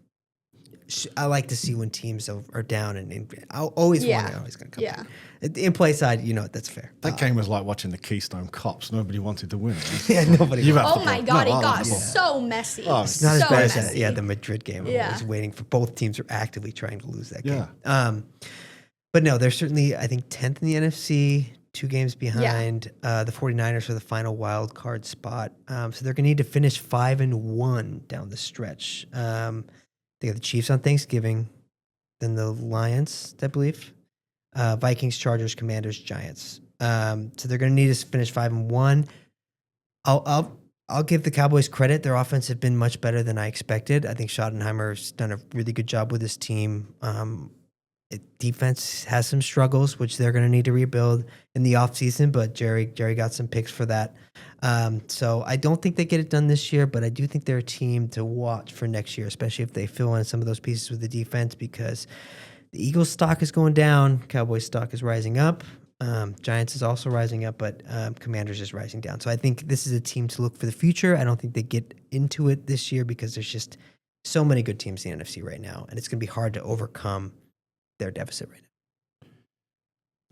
I like to see when teams are down, and I'll always want to always going to come back. The in-play side, that's fair. That game was like watching the Keystone Cops. Nobody wanted to win. Yeah, nobody. Oh my God, it got so messy. Oh, it's not as bad messy. as the Madrid game. I was waiting for both teams are actively trying to lose that game. But no, they're certainly, I think, 10th in the NFC, 2 games behind the 49ers for the final wild card spot. So they're going to need to finish 5-1 down the stretch. They have the Chiefs on Thanksgiving, then the Lions, I believe, Vikings, Chargers, Commanders, Giants. So they're going to need to finish 5-1. I'll give the Cowboys credit. Their offense has been much better than I expected. I think Schottenheimer's done a really good job with his team. Defense has some struggles, which they're going to need to rebuild in the offseason, but Jerry got some picks for that. So I don't think they get it done this year, but I do think they're a team to watch for next year, especially if they fill in some of those pieces with the defense, because the Eagles' stock is going down, Cowboys' stock is rising up, Giants is also rising up, but Commanders is rising down. So I think this is a team to look for the future. I don't think they get into it this year because there's just so many good teams in the NFC right now, and it's going to be hard to overcome their deficit right now.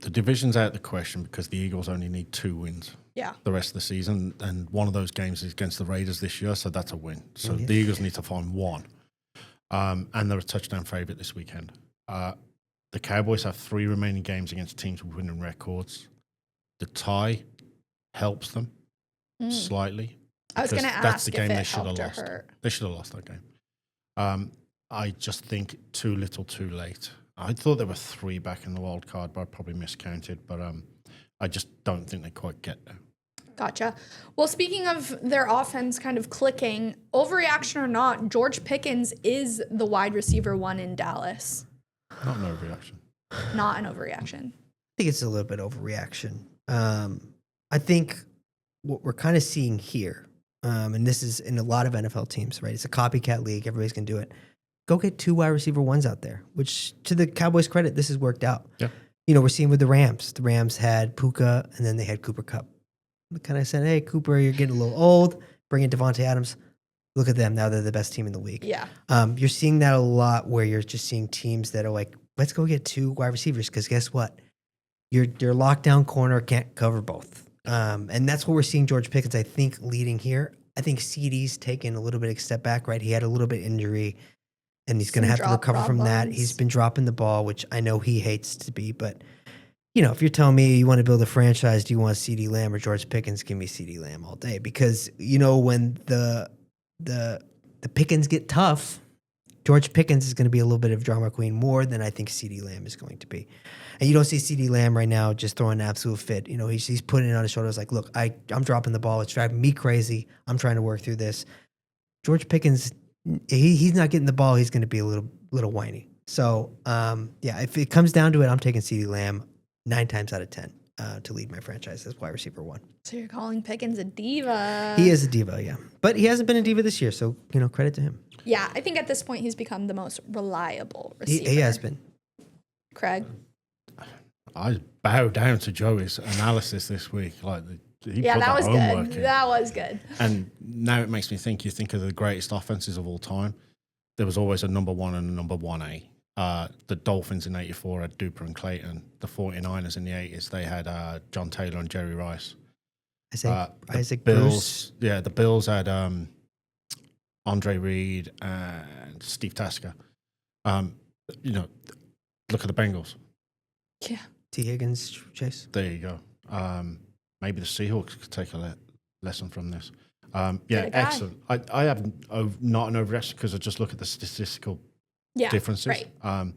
The division's out of the question because the Eagles only need 2 wins the rest of the season, and one of those games is against the Raiders this year, so that's a win. So the Eagles need to find 1. And they're a touchdown favorite this weekend. The Cowboys have 3 remaining games against teams with winning records. the tie helps them slightly. I was going to That's ask the game if they it should have helped or lost. hurt. They should have lost that game. I just think too little, too late. I thought there were 3 back in the wild card, but I probably miscounted. But I just don't think they quite get there. Gotcha. Well, speaking of their offense kind of clicking, overreaction or not, George Pickens is the wide receiver 1 in Dallas. Not an overreaction. Not an overreaction. I think it's a little bit overreaction. I think what we're kind of seeing here, and this is in a lot of NFL teams, right? It's a copycat league. Everybody's going to do it. Go get 2 wide receiver 1s out there, which to the Cowboys' credit, this has worked out. Yeah. We're seeing with the Rams. The Rams had Puka, and then they had Cooper Kupp. We kind of said, hey, Cooper, you're getting a little old. Bring in Devontae Adams. Look at them. Now they're the best team in the league. Yeah. You're seeing that a lot where you're just seeing teams that are like, let's go get 2 wide receivers because guess what? Your lockdown corner can't cover both. And that's what we're seeing George Pickens, I think, leading here. I think CD's taken a little bit of a step back, right? He had a little bit of injury, and he's going to have to recover from that. He's been dropping the ball, which I know he hates to be. But, if you're telling me you want to build a franchise, do you want CeeDee Lamb or George Pickens? Give me CeeDee Lamb all day. Because, when the Pickens get tough, George Pickens is going to be a little bit of drama queen more than I think CeeDee Lamb is going to be. And you don't see CeeDee Lamb right now just throwing an absolute fit. He's putting it on his shoulders like, look, I'm dropping the ball. It's driving me crazy. I'm trying to work through this. George Pickens, he's not getting the ball. He's going to be a little whiny. So, if it comes down to it, I'm taking CeeDee Lamb 9 times out of 10 to lead my franchise as wide receiver 1. So you're calling Pickens a diva. He is a diva, yeah. But he hasn't been a diva this year, so, credit to him. Yeah, I think at this point he's become the most reliable receiver. He has been. Craig? I bow down to Joey's analysis this week. He Yeah, put that the was homework good. in. That was good. And now it makes me think, you think of the greatest offenses of all time. There was always a number 1 and a number 1A. The Dolphins in 84 had Duper and Clayton. The 49ers in the 80s, they had John Taylor and Jerry Rice. Isaac Bills, Bruce. Yeah, the Bills had Andre Reed and Steve Tasker. Look at the Bengals. Yeah. T. Higgins, Chase. There you go. Maybe the Seahawks could take a lesson from this. Excellent. I have not an overreaction because I just look at the statistical differences. Right.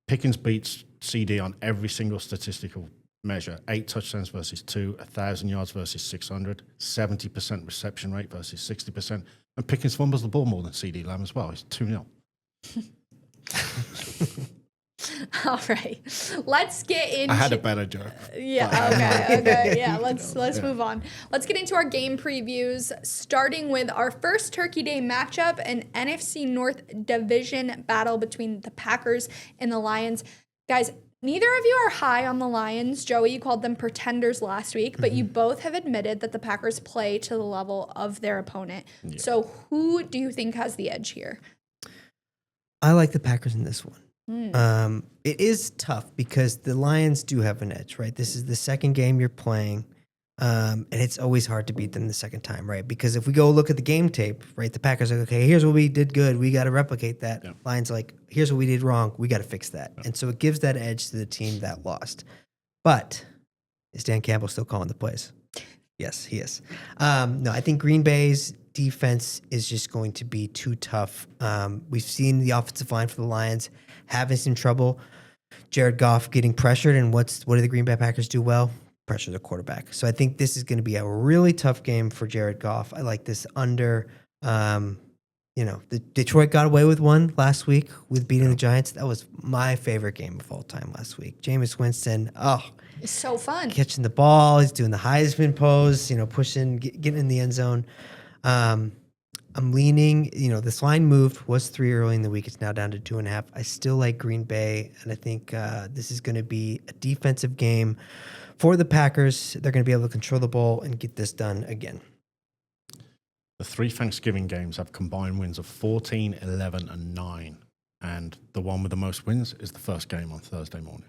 Pickens beats CD on every single statistical measure. 8 touchdowns versus 2, 1,000 yards versus 600, 70% reception rate versus 60%. And Pickens fumbles the ball more than CD Lamb as well. It's 2-0. All right. Let's get into... I had a better joke. Yeah, okay. Yeah, let's move on. Let's get into our game previews, starting with our first Turkey Day matchup, an NFC North division battle between the Packers and the Lions. Guys, neither of you are high on the Lions. Joey, you called them pretenders last week, but you both have admitted that the Packers play to the level of their opponent. Yeah. So who do you think has the edge here? I like the Packers in this one. It is tough because the Lions do have an edge, right? This is the second game you're playing, and it's always hard to beat them the second time, right? Because if we go look at the game tape, right, the Packers are like, okay, here's what we did good. We got to replicate that. Yeah. Lions like, here's what we did wrong. We got to fix that. Yeah. And so it gives that edge to the team that lost. But is Dan Campbell still calling the plays? Yes, he is. No, I think Green Bay's defense is just going to be too tough. We've seen the offensive line for the Lions having some trouble. Jared Goff getting pressured, and what do the Green Bay Packers do well? Pressure the quarterback. So I think this is going to be a really tough game for Jared Goff. I like this under. The Detroit got away with one last week with beating the Giants. That was my favorite game of all time last week. Jameis Winston, it's so fun. Catching the ball, he's doing the Heisman pose, pushing, getting in the end zone. I'm leaning, this line moved, was 3 early in the week. It's now down to 2.5. I still like Green Bay, and I think this is going to be a defensive game for the Packers. They're going to be able to control the ball and get this done again. The 3 Thanksgiving games have combined wins of 14, 11, and 9. And the one with the most wins is the first game on Thursday morning.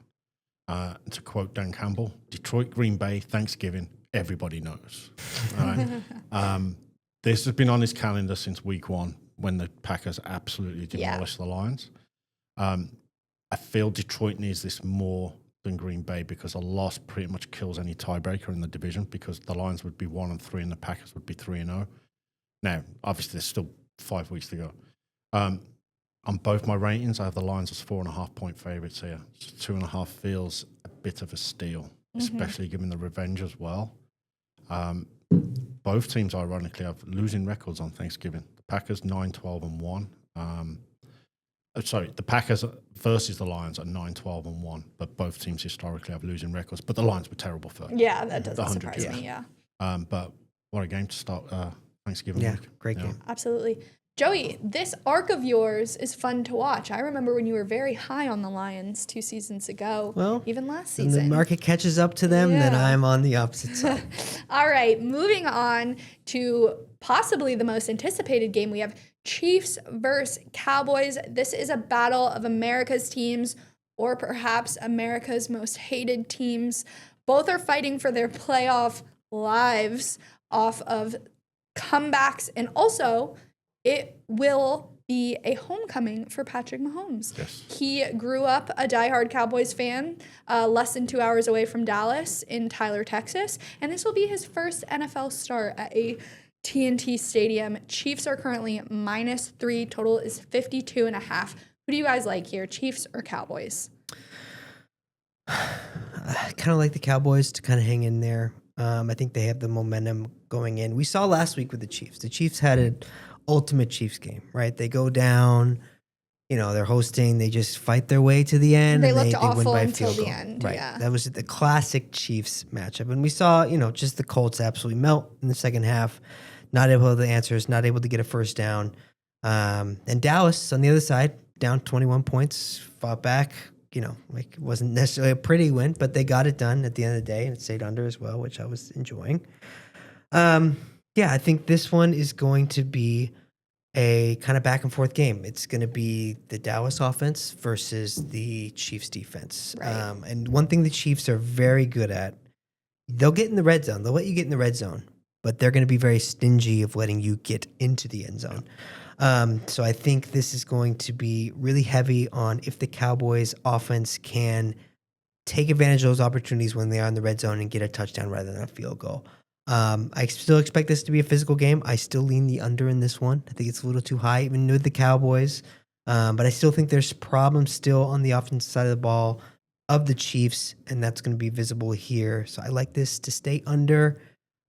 To quote Dan Campbell, Detroit, Green Bay, Thanksgiving, everybody knows. Right? This has been on his calendar since week 1 when the Packers absolutely demolished the Lions. I feel Detroit needs this more than Green Bay because a loss pretty much kills any tiebreaker in the division because the Lions would be 1-3 and the Packers would be 3-0. Now, obviously, there's still 5 weeks to go. On both my ratings, I have the Lions as 4.5-point favorites here. So 2.5 feels a bit of a steal, especially given the revenge as well. Both teams, ironically, have losing records on Thanksgiving. The Packers 9-12-1. The Packers versus the Lions are 9-12-1, but both teams historically have losing records. But the Lions were terrible for Yeah, that doesn't surprise me. Yeah. But what a game to start Thanksgiving Yeah, week. great game. Absolutely. Joey, this arc of yours is fun to watch. I remember when you were very high on the Lions 2 seasons ago, Well, even last When season. the market catches up to them, then Yeah. I'm on the opposite side. All right, moving on to possibly the most anticipated game. We have Chiefs versus Cowboys. This is a battle of America's teams, or perhaps America's most hated teams. Both are fighting for their playoff lives off of comebacks, and also it will be a homecoming for Patrick Mahomes. Yes. He grew up a diehard Cowboys fan, less than 2 hours away from Dallas in Tyler, Texas, and this will be his first NFL start at a TNT Stadium. Chiefs are currently -3. Total is 52.5. Who do you guys like here, Chiefs or Cowboys? I kind of like the Cowboys to kind of hang in there. I think they have the momentum going in. We saw last week with the Chiefs. The Chiefs had an ultimate Chiefs game, right? They go down, they're hosting. They just fight their way to the end. They and looked they win awful by a until field the goal. end, Right. yeah. That was the classic Chiefs matchup. And we saw, just the Colts absolutely melt in the second half. Not able to answers, not able to get a first down. And Dallas on the other side, down 21 points, fought back. It wasn't necessarily a pretty win, but they got it done at the end of the day, and it stayed under as well, which I was enjoying. I think this one is going to be a kind of back and forth game. It's going to be the Dallas offense versus the Chiefs defense. Right. And one thing the Chiefs are very good at, they'll get in the red zone. They'll let you get in the red zone, but they're going to be very stingy of letting you get into the end zone. So I think this is going to be really heavy on if the Cowboys offense can take advantage of those opportunities when they are in the red zone and get a touchdown rather than a field goal. I still expect this to be a physical game. I still lean the under in this one. I think it's a little too high, even with the Cowboys. But I still think there's problems still on the offensive side of the ball of the Chiefs, and that's going to be visible here. So I like this to stay under.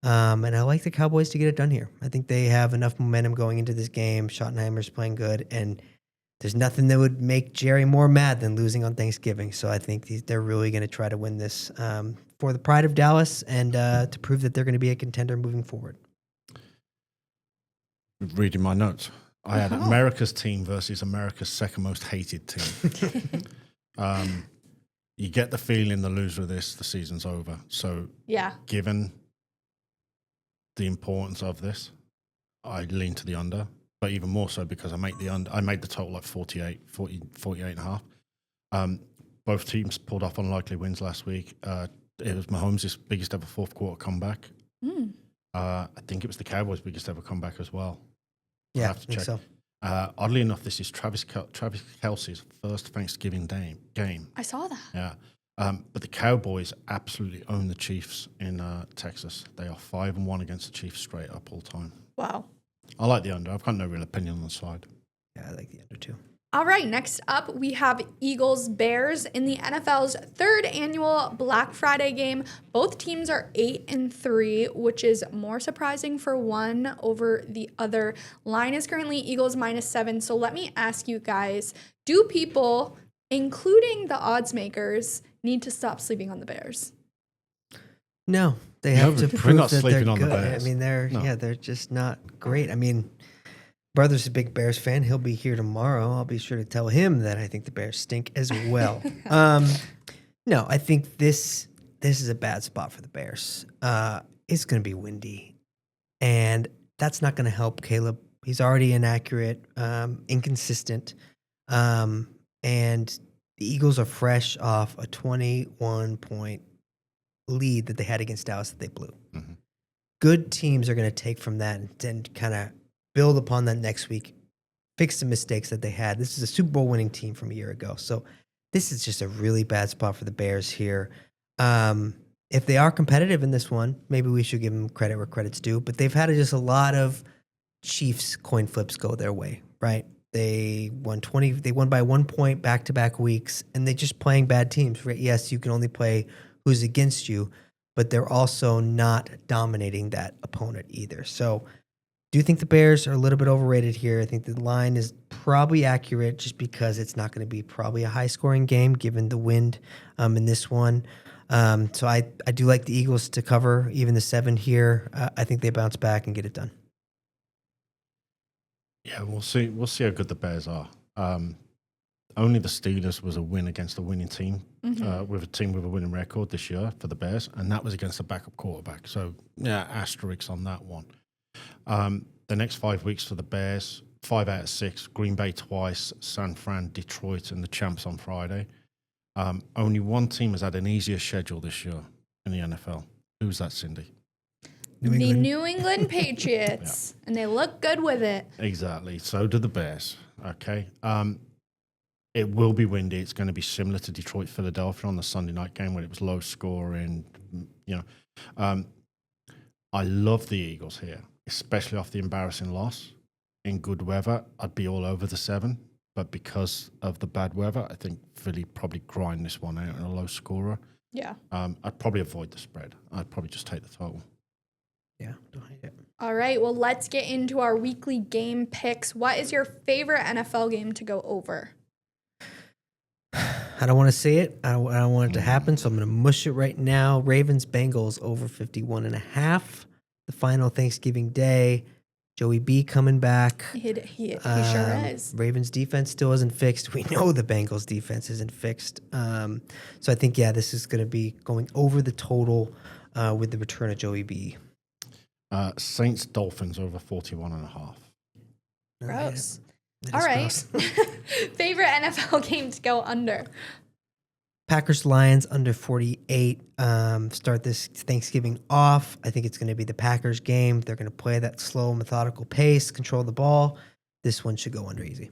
And I like the Cowboys to get it done here. I think they have enough momentum going into this game. Schottenheimer's playing good, and there's nothing that would make Jerry more mad than losing on Thanksgiving. So I think they're really going to try to win this for the pride of Dallas and to prove that they're going to be a contender moving forward. Reading my notes, I had America's team versus America's second most hated team. You get the feeling the loser of this, the season's over. So Yeah. given the importance of this, I lean to the under, but even more so because I made the total like 48 and a half. Both teams pulled off unlikely wins last week. It was Mahomes' biggest ever fourth quarter comeback. I think it was the Cowboys' biggest ever comeback as well. I'll Yeah, have to I think check. so. Oddly enough, this is Travis Kelce's first Thanksgiving game. I saw that. Yeah. But the Cowboys absolutely own the Chiefs in Texas. They are 5-1 against the Chiefs straight up all time. Wow. I like the under. I've got no real opinion on the side. Yeah, I like the under too. All right, next up we have Eagles-Bears in the NFL's third annual Black Friday game. Both teams are 8-3, which is more surprising for one over the other. Line is currently Eagles -7. So let me ask you guys, do people, including the odds makers, need to stop sleeping on the Bears? No, they have to we're prove not that they're sleeping on the good. Bears. I mean, they're just not great. I mean, brother's a big Bears fan. He'll be here tomorrow. I'll be sure to tell him that I think the Bears stink as well. No, I think this is a bad spot for the Bears. It's going to be windy, and that's not going to help Caleb. He's already inaccurate, inconsistent, and the Eagles are fresh off a 21-point lead that they had against Dallas that they blew. Mm-hmm. Good teams are going to take from that and kind of build upon that next week, fix the mistakes that they had. This is a Super Bowl winning team from a year ago. So This is just a really bad spot for the Bears here. If they are competitive in this one, maybe we should give them credit where credit's due. But they've had just a lot of Chiefs coin flips go their way, right? They won by 1 point back-to-back weeks, and they're just playing bad teams, right? Yes, you can only play who's against you, but they're also not dominating that opponent either. So do you think the Bears are a little bit overrated here? I think the line is probably accurate just because it's not going to be probably a high-scoring game given the wind in this one. So I do like the Eagles to cover even the 7 here. I think they bounce back and get it done. Yeah, we'll see. We'll see how good the Bears are. Only the Steelers was a win against a winning team, with a team with a winning record this year for the Bears, and that was against a backup quarterback. So, yeah, asterisks on that one. The next 5 weeks for the Bears, 5 out of 6, Green Bay twice, San Fran, Detroit, and the champs on Friday. Only one team has had an easier schedule this year in the NFL. Who's that, Cindy? The New England Patriots, and they look good with it. Exactly. So do the Bears. Okay. It will be windy. It's going to be similar to Detroit, Philadelphia on the Sunday night game when it was low scoring. I love the Eagles here, especially after the embarrassing loss. In good weather, I'd be all over the 7, but because of the bad weather, I think Philly probably grind this one out in a low scorer. Yeah. I'd probably avoid the spread. I'd probably just take the total. Yeah, don't hate it. All right, well, let's get into our weekly game picks. What is your favorite NFL game to go over? I don't want to say it. I don't want it to happen, so I'm going to mush it right now. Ravens Bengals over 51.5. The final Thanksgiving Day. Joey B coming back. He sure is. Ravens defense still isn't fixed. We know the Bengals defense isn't fixed. So I think, this is going to be going over the total with the return of Joey B. Saints Dolphins over 41.5. Gross. All right. Favorite NFL game to go under? Packers Lions under 48. Start this Thanksgiving off. I think it's going to be the Packers game. They're going to play that slow, methodical pace, control the ball. This one should go under easy.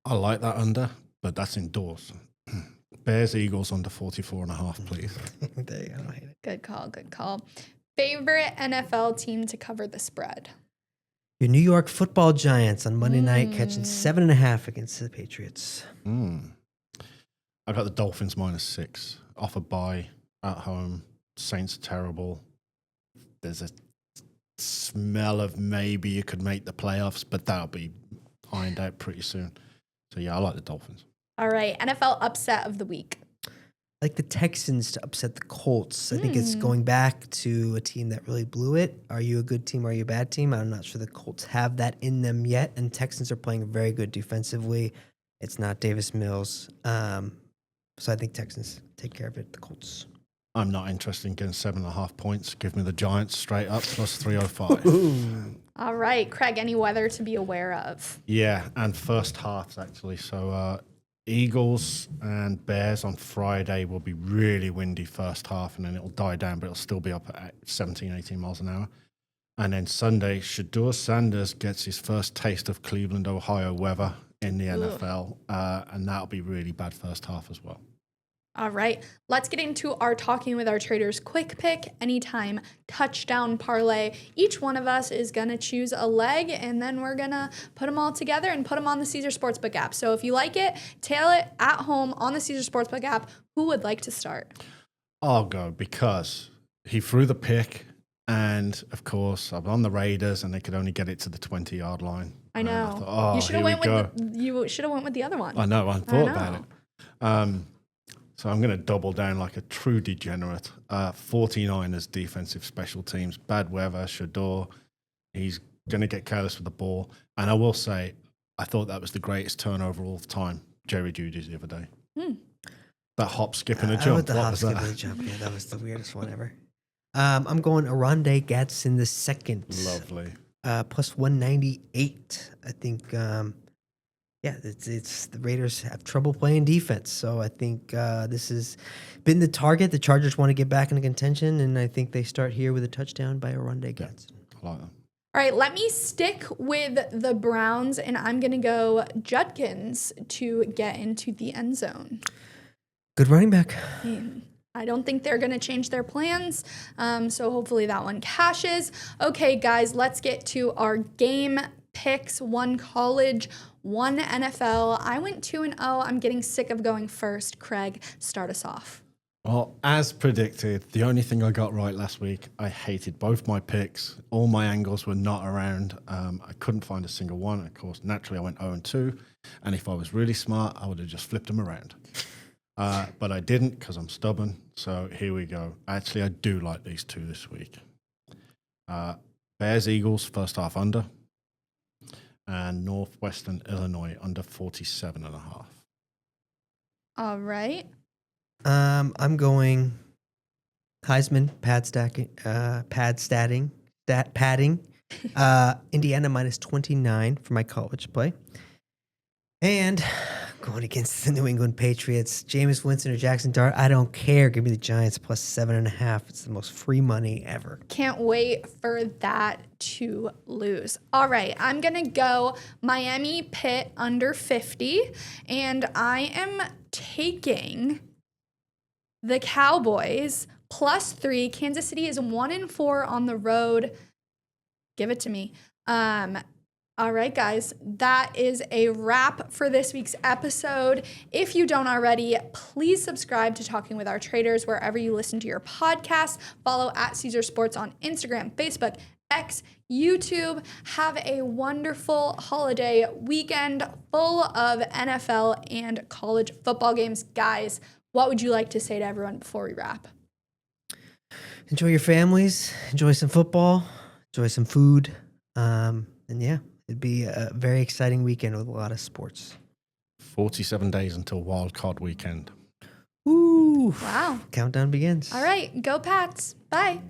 I like that under, but that's indoors. Bears Eagles under 44.5, please. There you go. I hate it. Good call. Favorite NFL team to cover the spread? Your New York Football Giants on Monday night catching 7.5 against the Patriots. I got the Dolphins -6 off a bye at home. Saints are terrible. There's a smell of maybe you could make the playoffs, but that'll be ironed out pretty soon. So yeah, I like the Dolphins. All right, NFL upset of the week. I like the Texans to upset the Colts. I think it's going back to a team that really blew it. Are you a good team? Are you a bad team? I'm not sure the Colts have that in them yet. And Texans are playing very good defensively. It's not Davis Mills. So I think Texans take care of it. The Colts. I'm not interested in getting 7.5 points. Give me the Giants straight up plus 305. All right, Craig, any weather to be aware of? Yeah, and first halves actually. So Eagles and Bears on Friday will be really windy first half, and then it'll die down, but it'll still be up at 17, 18 miles an hour. And then Sunday, Shedeur Sanders gets his first taste of Cleveland, Ohio weather in the NFL, and that'll be really bad first half as well. All right, let's get into our Talking with Our Traders quick pick anytime touchdown parlay. Each one of us is going to choose a leg, and then we're going to put them all together and put them on the Caesar Sportsbook app. So if you like it, tail it at home on the Caesar Sportsbook app. Who would like to start? I'll go because he threw the pick, and of course, I'm on the Raiders, and they could only get it to the 20-yard line. I know. I thought, you should have went with the other one. I know. I thought about it. So I'm going to double down like a true degenerate. 49ers defensive special teams, bad weather, Shedeur. He's going to get careless with the ball. And I will say, I thought that was the greatest turnover all the time. Jerry Jeudy's the other day. That hop, skip, and a jump. The hop, skip, and a jump. Yeah, that was the weirdest one ever. I'm going Aronde Gadsden the second. Lovely. Plus 198. I think... it's the Raiders have trouble playing defense, so I think this has been the target. The Chargers want to get back into contention, and I think they start here with a touchdown by Aronde Gadsden. I like that. All right, let me stick with the Browns, and I'm going to go Judkins to get into the end zone. Good running back. I don't think they're going to change their plans, so hopefully that one cashes. Okay, guys, let's get to our game picks. 1 college, 1 NFL. I went 2-0. I'm getting sick of going first. Craig, start us off. Well, as predicted, the only thing I got right last week, I hated both my picks. All my angles were not around. I couldn't find a single one. Of course, naturally, I went 0-2. And if I was really smart, I would have just flipped them around. But I didn't because I'm stubborn. So here we go. Actually, I do like these two this week. Bears, Eagles, first half under. And Northwestern Illinois under 47.5. All right. I'm going Heisman padding. Indiana minus 29 for my college play. And going against the New England Patriots, Jameis Winston or Jackson Dart, I don't care. Give me the Giants plus 7.5. It's the most free money ever. Can't wait for that to lose. All right, I'm going to go Miami Pitt under 50, and I am taking the Cowboys plus 3. Kansas City is 1-4 on the road. Give it to me. All right, guys, that is a wrap for this week's episode. If you don't already, please subscribe to Talking with Our Traders wherever you listen to your podcasts. Follow at Caesar Sports on Instagram, Facebook, X, YouTube. Have a wonderful holiday weekend full of NFL and college football games. Guys, what would you like to say to everyone before we wrap? Enjoy your families. Enjoy some football. Enjoy some food. And yeah, it'd be a very exciting weekend with a lot of sports. 47 days until Wild Card weekend. Woo! Wow. Countdown begins. All right, go Pats. Bye.